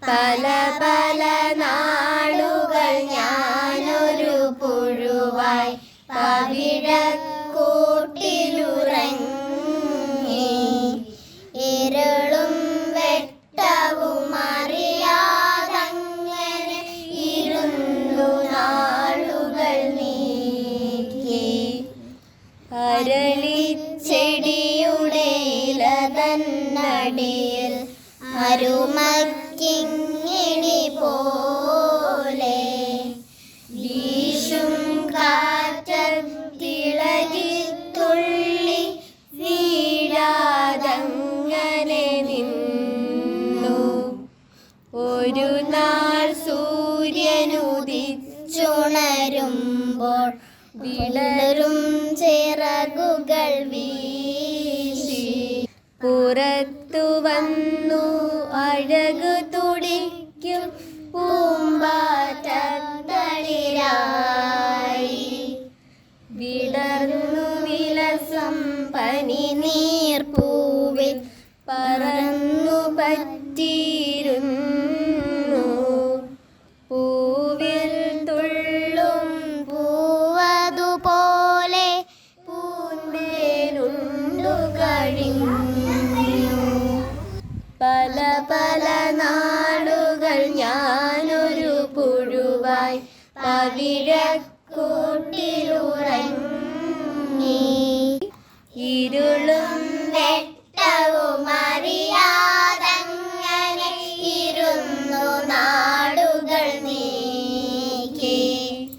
പല പല നാളുകൾ ഞാനൊരു പുഴുവായി പവിഴക്കൂട്ടിലുറങ്ങി. ഇരുളും വെട്ടവും അറിയാതങ്ങനെ ഇരുന്നു നാളുകൾ നീക്കി. അരളിച്ചെടിയുടെ ഇലതന്നടിയിൽ അരുമക്കിങ്ങിണി പോലെ വീശും കാറ്റത്തിളകി തുള്ളി വീഴാതങ്ങനെ നിന്നു. ഒരു നാൾ സൂര്യനുദിച്ചുണരുമ്പോൾ വിടരും ചിറകുകൾ വീശി പുറത്തു വന്നു അഴകു തുടിക്കും പൂമ്പാറ്റത്തളിരായി. വിടർന്നു വിലസം പനിനീർപ്പൂവിൽ പറന്നു പറ്റിയിരുന്നു. പൂവിൽ തുള്ളും പൂവതുപോലെ പൂന്തേനുണ്ടു കഴിഞ്ഞു. പല പല